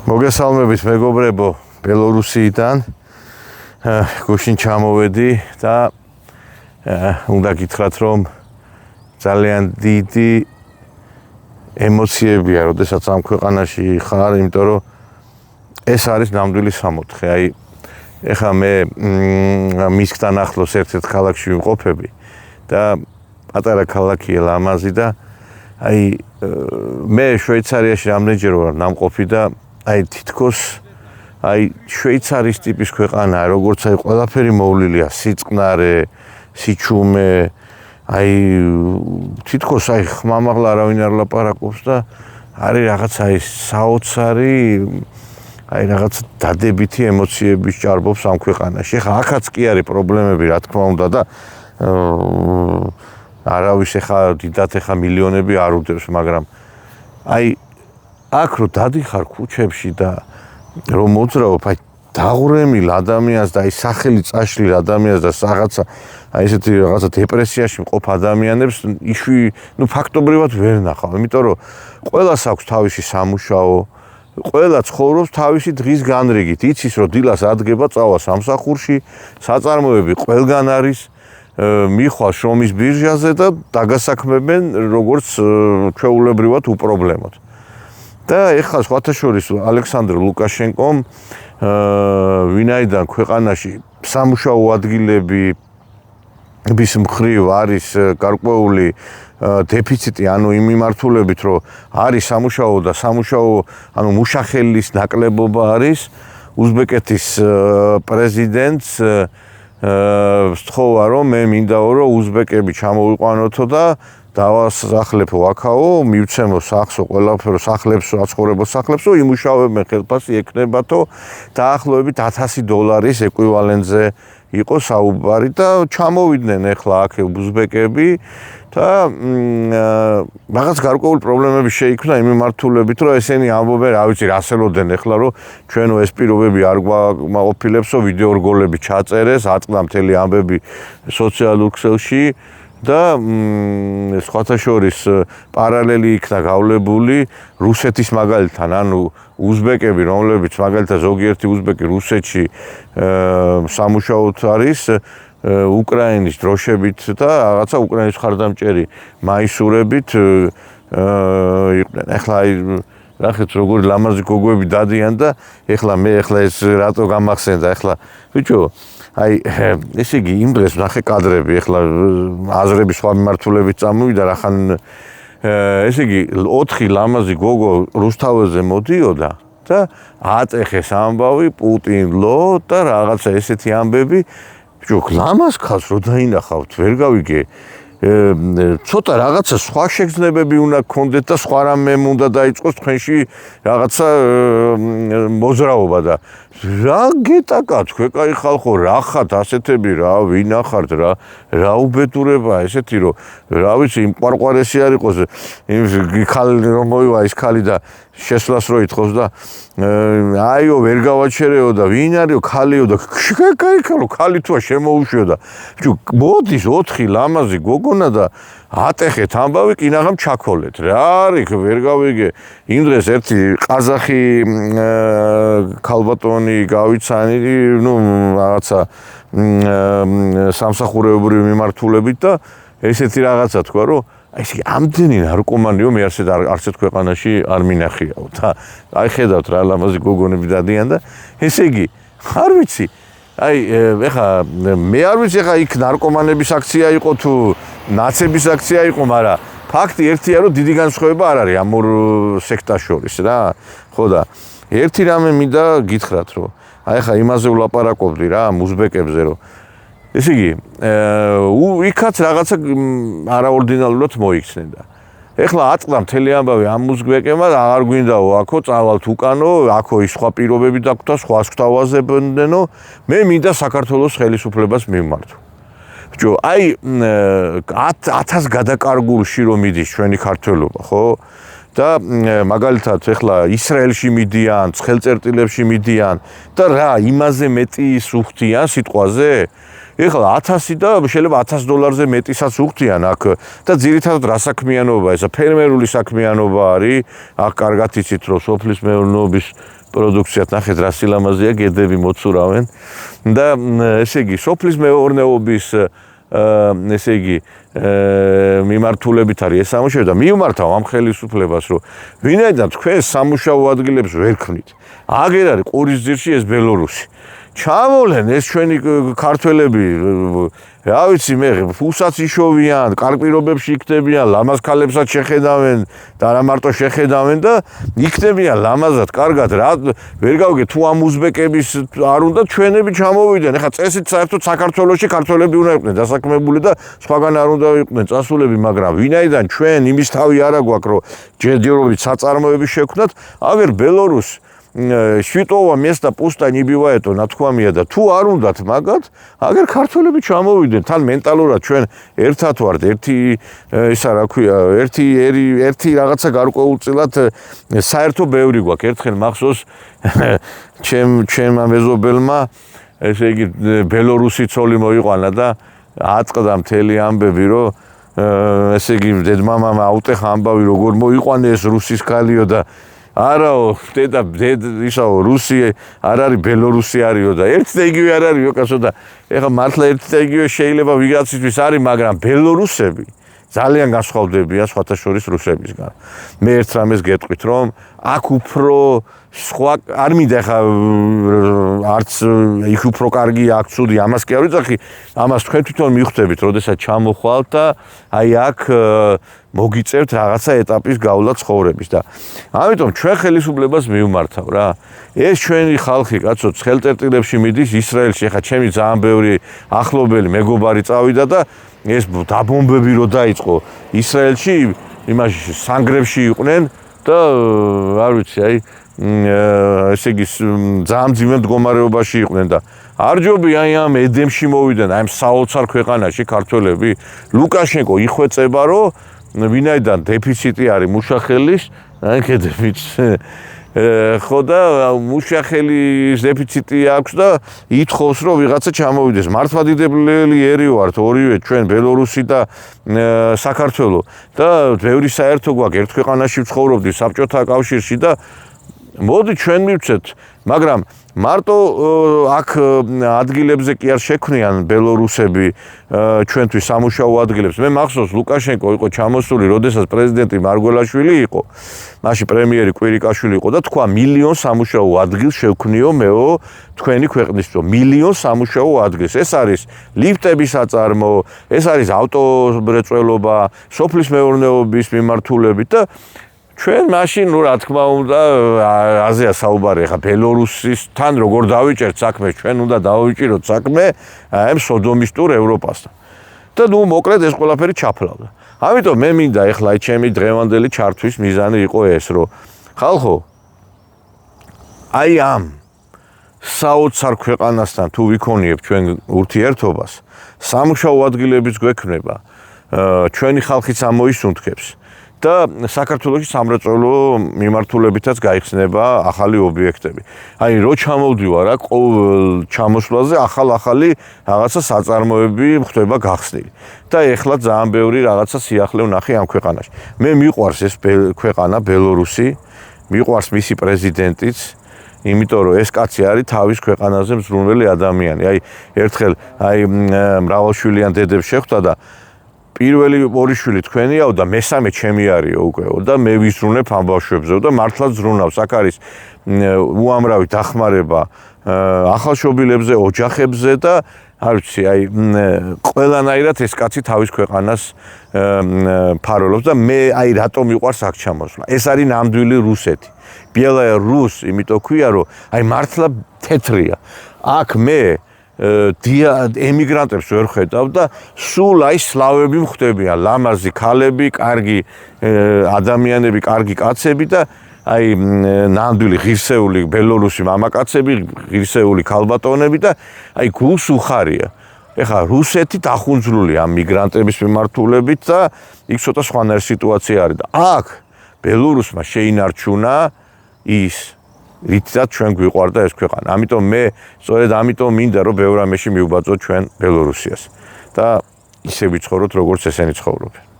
მოგესალმებით მეგობრებო ბელორუსიიდან გუშინ ჩამოვედი და უნდა გითხრათ რომ ძალიან დიდი ემოციებია როდესაც ამ ქვეყანაში ხარ, იმიტომ რომ ეს არის ნამდვილი სამოთხე. აი ეხლა მე მისკთან ახლოს ერთ-ერთ ქალაქში ვიმყოფები და პატარა ქალაქია ლამაზი და აი მე შვეიცარიაში რამდენჯერ ვარ ნამყოფი და აი თითქოს აი შვეიცარიის ტიპის ქვეყანაა, როგორც აი ყველაფერი მოვლილია, სიწყნარე, სიჩუმე, აი თითქოს აი ხმამაღლა არავინ არ ლაპარაკობს და არის რაღაცა ის საოცარი აი რაღაც დადებითი ემოციების ჭარბობს ამ ქვეყანაში. ეხლა აქაც კი არის პრობლემები, რა თქმა უნდა და არავის ეხლა დიდათ ეხლა მილიონები არ უდევს, მაგრამ აი აქ რო დადიხარ ქუჩებში და რომ მოძრაობ აი დაღურემილ ადამიანს და აი სახელი წაშლილ ადამიანს და რაღაცა აი ესეთი რაღაცა დეპრესიაში მყოფ ადამიანებს ნუ ფაქტობრივად ვერ ნახავ, იმიტომ რომ ყველას აქვს თავისი სამუშაო, ყველა ცხოვრობს თავისი დღის განრიგით, იცის რომ დილას ადგება წავა სამსახურში, საწარმოები ყველგან არის, მიხვა შრომის ბირჟაზე და დაგასაქმებენ როგორც ჩვეულებრივად უპრობლემოდ. და ეხლა სხვათა შორის ალექსანდრ ლუკაშენკომ ვინაიდან ქვეყანაში სამუშაო ადგილები bis მხრივ არის გარკვეული დეფიციტი, ანუ იმ მიმართულებით, რომ არის სამუშაო და სამუშაო, ანუ მუშახელის ნაკლებობა არის, უზბეკეთის პრეზიდენტს სთხოვა, რომ მე მინდაო, რომ უზბეკები ჩამოვიყვანოთო და დავასახლებო აქაო, მივცემო სახსო ყველაფერო სახლებსო, აცხოვრებო სახლებსო, იმუშავებენ ხელფასი ექნებათო, დაახლოებით $1000 ეკვივალენტზე იყო საუბარი და ჩამოვიდნენ ეხლა აქ უზბეკები და რაღაც გარკვეული პრობლემები შეიქმნა იმ მიმართულებით, რომ ესენი ამბობენ, რა ვიცი, რასელოდენ ეხლა, რომ ჩვენო ეს პირობები არ გვაყოფილებსო, ვიდეო რგოლები ჩაწერეს, აწყდა მთელი ამბები სოციალურ ქსელში და სხვათა შორის პარალელი იქნა გავლებული რუსეთის მაგალითთან, ანუ უზბეკები, რომლებიც მაგალითად ზოგიერთი უზბეკი რუსეთში სამუშაოდ არის, უკრაინის დროშებით და რაღაცა უკრაინის მხარდამჭერი მაისურებით იყვნენ. ეხლა აი ნახეთ როგორი ლამაზი გოგოები დადიან და ეხლა მე ეს რატო გამახსენდა ეხლა ბიჭო აი ესე იგი იმ დღეს ნახე კადრები, ეხლა აზრების სხვა მიმართულებით წამოვიდა რახან ესე იგი 4 ლამაზი გოგო რუსთაველზე მოდიოდა და ატეხეს ამბავი პუტინლო და რაღაცა ესეთი ამბები. ბიჭო ლამაზ ქალს რო დაინახავთ, ვერ გავიგე ცოტა რაღაცა სხვა შეგრძნებები უნდა გქონდეთ და სხვა რამე უნდა დაიწყოს თქვენში რაღაცა მოძრაობა და რა გეტაკათ ქვეკაი ხალხო, რა ხართ ასეთები, რა ვინახართ, რა უბედურება ესეთი რომ რა ვიცი იმ ყვარყვარესი არ იყოს იმ ხალი რომ მოივა ის ხალი და შესვლას რო ითხოვს და აიო ვერ გავაჩერეო და ვინ არისო ხალიო და კაი ხალო ხალი თუა შემოუშვიო და ბიჭო მოდის 4 ლამაზი გოგონა და ატეხეთ ამბავი კინაღამ ჩაქოლეთ რა არის ვერ გავიგე იმ დღეს ერთი ყაზახი ქალბატონი გავიცანი ნუ რაღაცა სამსახურეობრივი მიმართულებით და ესეთი რაღაცა თქვა რომ აი ესე ამდენი ნარკომანიო მე არცეთ ქვეყანაში არ მინახიაო და აი ხედავთ რა ლამაზი გოგონები დადიან და ესე იგი არ ვიცი აი ეხა მე არ ვიცი ეხა იქ ნარკომანების აქცია იყო თუ ნაცების აქცია იყო, მაგრამ ფაქტი ერთია რომ დიდი განსხვავება არ არის ამ ორ სექტას შორის რა. ხო და ერთი რამე მინდა გითხრათ რომ აი ეხა იმაზე ვლაპარაკობდი რა უზბეკებზე რომ ესე იგი იქაც რაღაცა არაორდინალურად მოიქცნდა. ეხლა აწყდა მთელი ამბავი ამ უზბეკებმა და აღარ გვინდაო აქო წავალთ უკანო, აქო ის სხვა პირობები დაგვთა, სხვა სხვავაზებდნენო, მე მინდა საქართველოს ხელისუფლებას მიმართო. ბიჭო, აი 1000 გადაკარგულში რომ მიდის ჩვენი ქართველობა, ხო? და მაგალითად ეხლა ისრაელში მიდიან, ცხელწერტილებში მიდიან და რა იმაზე მეტი სუხთიან სიტყვაზე? ეხლა 1000 და შეიძლება $1000-ზე მეტისაც უხდიან აქ და ძირითადად რა საქმიანობა ესა ფერმერული საქმიანობა არის აქ კარგად იცით რომ სოფლის მეურნეობის პროდუქციად ნახეთ რა სილამაზეა გედები მოცურავენ და ესე იგი სოფლის მეურნეობის ესე იგი მიმართულებით არის ეს სამუშაო და მივმართავ ამ ხელისუფლებას რომ ვინაიდან თქვენ სამუშაო ადგილებს ვერ ქმნით აგერ არის ყურის ძირში ეს ბელორუსი ჩამოვლენ ეს ჩვენი ქართველები რა ვიცი მე ფულსაც იშოვიან კარპირობებში იქნებიან ლამაზ ქალებსაც შეხედავენ და რა მარტო შეხედავენ და იქნებიან ლამაზად კარგად რა ვერ გავიგე თუ ამ უზბეკების არ უნდა ჩვენები ჩამოვიდნენ ეხლა წესით საერთოდ საქართველოში ქართველები უნდა იყვნენ დასაქმებული და სხვაგან არ უნდა იყვნენ წასულები მაგრამ ვინაიდან ჩვენ იმის თავი არა გვაქვს რომ ჯერჯერობით საწარმოები შექმნათ აგერ ბელორუსი შვიტოვა место пусто не бывает, ნათქვამია და თუ არ უნდათ მაგათ, აგერ ქართველები ჩამოვიდნენ, თან მენტალურად ჩვენ ერთად ვართ, ერთი ისა რა ქვია, ერთი რაღაცა გარკვეულწილად საერთო ბევრი გვაქვს. ერთხელ მახსოვს ჩემმა მეზობელმა ესე იგი ბელორუსი ცოლი მოიყვანა და აწყდა მთელი ამბები, რომ ესე იგი დედმამამ აუტეხა ამბავი როგორ მოიყვანე ეს რუსის ქალიო და არაო დედა ისაო რუსი არ არის ბელორუსი არისო და ერთ და იგივე არ არისო კაცო და ეხლა მართლა ერთ და იგივე შეიძლება ვიღაცისთვის არის მაგრამ ბელორუსები ძალიან განსხვავდებიან სხვათა შორის რუსებისგან მე ერთ რამეს გეტყვით რომ აქ უფრო სხვა არ მინდა ეხლა არც იქ უფრო კარგი აქ ცუდი ამას კი არ ვიცი ამას თქვენ თვითონ მიხვდებით როდესაც ჩამოხვალთ და აი აქ მოგიწევთ რაღაცა ეტაპის გავლა ცხოვრების და ამიტომ ჩვენ ხელისუფლებას მივმართავ რა ეს ჩვენი ხალხი კაცო ხელტერტილებში მიდის ისრაელში ახლა ჩემი ძალიან ბევრი ახლობელი მეგობარი წავიდა და ეს დაბომბები რო დაიწყო ისრაელში იმაში სანგრებში იყვნენ და არ ვიცი აი ესე იგი ძალიან ძიმე მდგომარეობაში იყვნენ და არ ჯობია აი ამ ედემში მოვიდნენ აი ამ საოცარ ქვეყანაში ქართველები ლუკაშენკო იხვეწება რომ ვინაიდან დეფიციტი არის მუშახელის აი კედებით ხო და მუშახელის დეფიციტი აქვს და ითხოვს რომ ვიღაცა ჩამოვიდეს მართლმადიდებელი ერი ვართ ორივე ჩვენ ბელორუსი და საქართველო და ბევრი საერთო გვაქვს ერთ ქვეყანაში ვცხოვრობდი საბჭოთა კავშირში და მოდი ჩვენ მივცეთ მაგრამ მარტო აქ ადგილებზე კი არ შექმნიან ბელორუსები ჩვენთვის სამუშაო ადგილებს მე მახსოვს ლუკაშენკო იყო ჩამოსული როდესაც პრეზიდენტი მარგველაშვილი იყო მაშინ პრემიერი კვირიკაშვილი იყო და თქვა მილიონ სამუშაო ადგილს შევქმნიო მეო თქვენი ქვეყნისთვის მილიონ სამუშაო ადგილს ეს არის ლიფტების აწარმო ეს არის ავტომრეწველობა სოფლის მეურნეობის მიმართულებით და ჩვენ მაშინ ნუ რა თქმა უნდა აზია საუბარი ხა ბელორუსისთან როგორ დავიჭერთ საქმე ჩვენ უნდა დავიჭიროთ საქმე აი სოდომისტურ ევროპასთან და ნუ მოკლედ ეს ყველაფერი ჩაფლავდა ამიტომ მე მინდა ეხლა ჩემი დღევანდელი ჩართვის მიზანი იყო ეს რომ ხალხო აი ამ საოცარ ქვეყანასთან თუ ვიქონიებთ ჩვენ ურთიერთობას სამუშაო ადგილების გვექნება ჩვენი ხალხიც ამოისუნთქებს და საქართველოში სამრეწველო მიმართულებითაც გაიხსნება ახალი ობიექტები. აი რო ჩამოვდივარ რა ყოველ ჩამოსვლაზე ახალი რაღაცა საწარმოები ხდება გახსნილი. და ეხლა ძალიან ბევრი რაღაცა სიახლე ვნახე ამ ქვეყანაში. მე მიყვარს ეს ქვეყანა ბელორუსი, მიყვარს მისი პრეზიდენტიც, იმიტომ რომ ეს კაცი არის თავის ქვეყანაზე მზრუნველი ადამიანი. აი ერთხელ აი მრავალშვილიან დედებს შეხვდა და პირველი ორი შვილი თქვენიაო და მესამე ჩემი არისო უკეო და მე ვიზრუნებ ამ ბავშვებზეო და მართლაც ზრუნავს აქ არის უამრავი დახმარება ახალშობილებზე ოჯახებზე და არ ვიცი აი ყველანაირად ეს კაცი თავის ქვეყანას ფაროლობს და მე აი რატომ მიყვარს აქ ჩამოსვლა ეს არის ნამდვილი რუსეთი ბიელაია რუს იმიტომ ქვია რომ აი მართლა თეთრია აქ მე ემიგრანტებს ვერ ხედავ და სულ აი სლავები მხდებიან ლამაზი ქალები, კარგი ადამიანები, კარგი კაცები და აი ნამდვილი ღირსეული ბელორუსი მამაკაცები, ღირსეული ქალბატონები და აი გულს უხარია. ეხლა რუსეთი დახუნძრული ამ მიგრანტების მიმართულებით და იქ ცოტა სხვანაირი სიტუაცია არის და აქ ბელორუსმა შეინარჩუნა ის რითაც ჩვენ გვიყვარდა ეს ქვეყანა. ამიტომ მე სწორედ ამიტომ მინდა რომ ბევრ რამეში მივბაძოთ ჩვენ ბელორუსიას და ისე ვიცხოვროთ როგორც ესენი ცხოვრობენ.